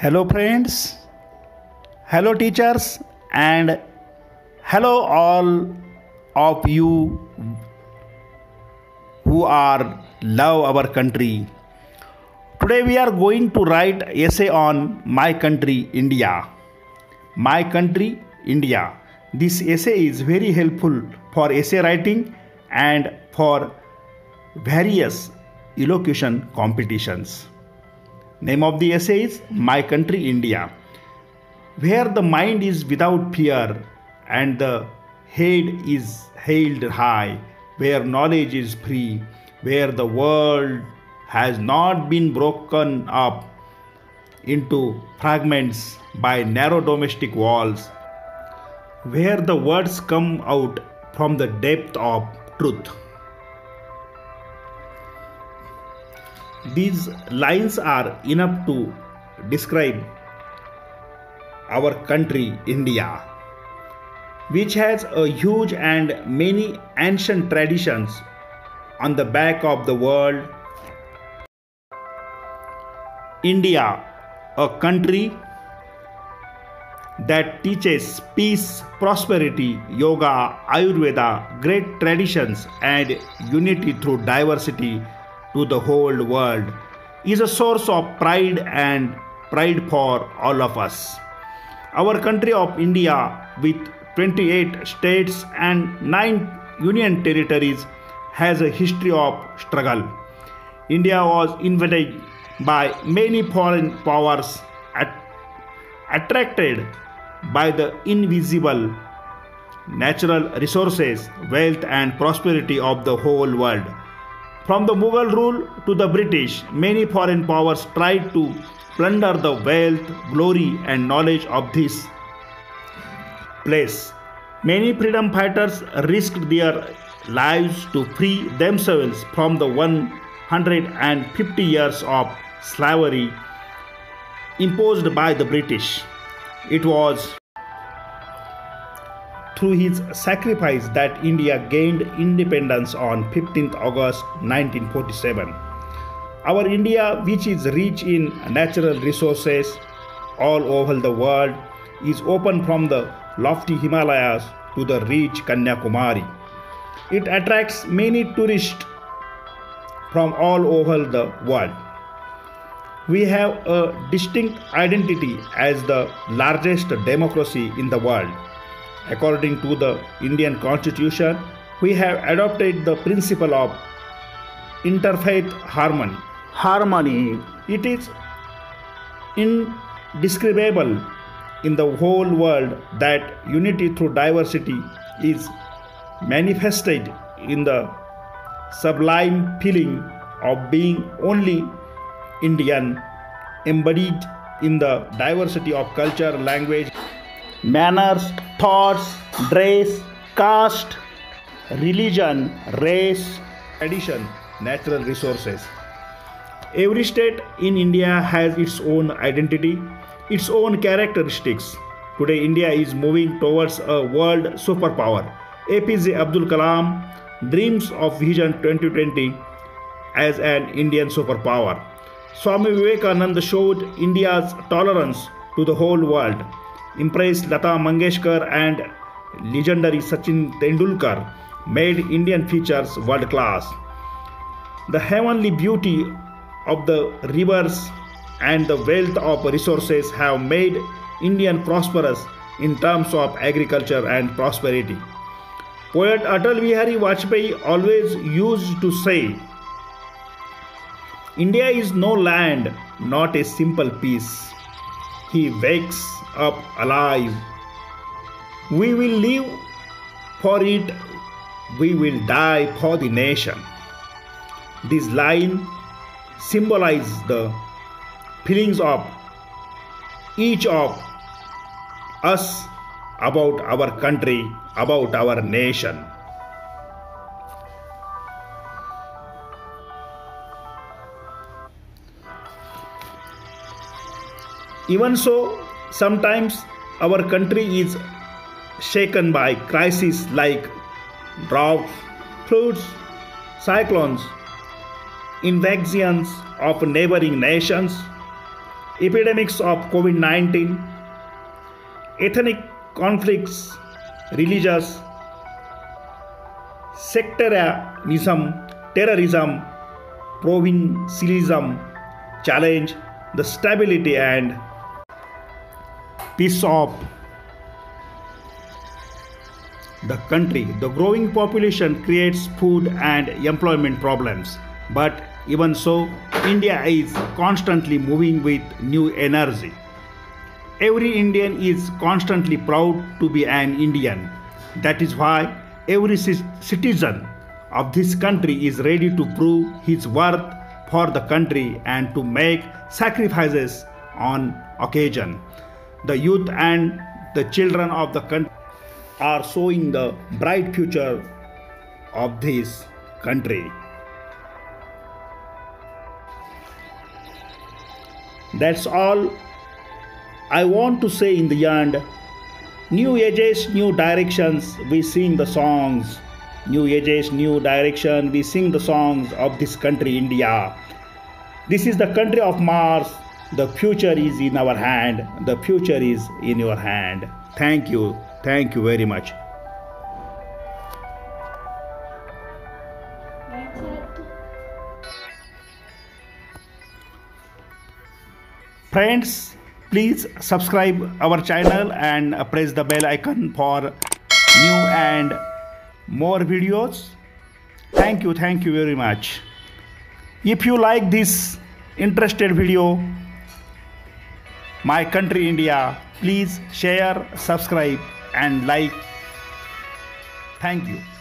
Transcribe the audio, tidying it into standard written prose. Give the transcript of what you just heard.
Hello, friends. Hello, teachers. And hello, all of you who are love our country. Today, we are going to write essay on my country, India. My country, India. This essay is very helpful for essay writing and for various elocution competitions. Name of the essay is My Country India, where the mind is without fear and the head is held high, where knowledge is free, where the world has not been broken up into fragments by narrow domestic walls, where the words come out from the depth of truth. These lines are enough to describe our country, India, which has a huge and many ancient traditions on the back of the world. India, a country that teaches peace, prosperity, yoga, Ayurveda, great traditions, and unity through diversity to the whole world, is a source of pride and pride for all of us. Our country of India, with 28 states and 9 union territories, has a history of struggle. India was invaded by many foreign powers, attracted by the invisible natural resources, wealth, and prosperity of the whole world. From the Mughal rule to the British, many foreign powers tried to plunder the wealth, glory, and knowledge of this place. Many freedom fighters risked their lives to free themselves from the 150 years of slavery imposed by the British. It was through his sacrifice that India gained independence on 15th August 1947. Our India, which is rich in natural resources all over the world, is open from the lofty Himalayas to the rich Kanyakumari. It attracts many tourists from all over the world. We have a distinct identity as the largest democracy in the world. According to the Indian Constitution, we have adopted the principle of interfaith harmony. It is indescribable in the whole world that unity through diversity is manifested in the sublime feeling of being only Indian, embodied in the diversity of culture, language, manners, thoughts, dress, caste, religion, race, tradition, natural resources. Every state in India has its own identity, its own characteristics. Today, India is moving towards a world superpower. APJ Abdul Kalam dreams of Vision 2020 as an Indian superpower. Swami Vivekananda showed India's tolerance to the whole world. Impressed Lata Mangeshkar and legendary Sachin Tendulkar made Indian features world class. The heavenly beauty of the rivers and the wealth of resources have made Indian prosperous in terms of agriculture and prosperity. Poet Atal Bihari Vajpayee always used to say, India is no land, not a simple piece. He wakes up alive. We will live for it, we will die for the nation. This line symbolizes the feelings of each of us about our country, about our nation. Even so, sometimes our country is shaken by crises like droughts, floods, cyclones, invasions of neighboring nations, epidemics of COVID 19, ethnic conflicts, religious sectarianism, terrorism, provincialism challenge the stability and peace of the country. The growing population creates food and employment problems. But even so, India is constantly moving with new energy. Every Indian is constantly proud to be an Indian. That is why every citizen of this country is ready to prove his worth for the country and to make sacrifices on occasion. The youth and the children of the country are showing the bright future of this country. That's all I want to say in the end. New ages, new directions, we sing the songs. New ages, new direction, we sing the songs of this country, India. This is the country of Mars. The future is in our hand. The future is in your hand. Thank you. Thank you very much. Friends, please subscribe our channel and press the bell icon for new and more videos. Thank you very much. If you like this interested video, my country India, please share, subscribe and like. Thank you.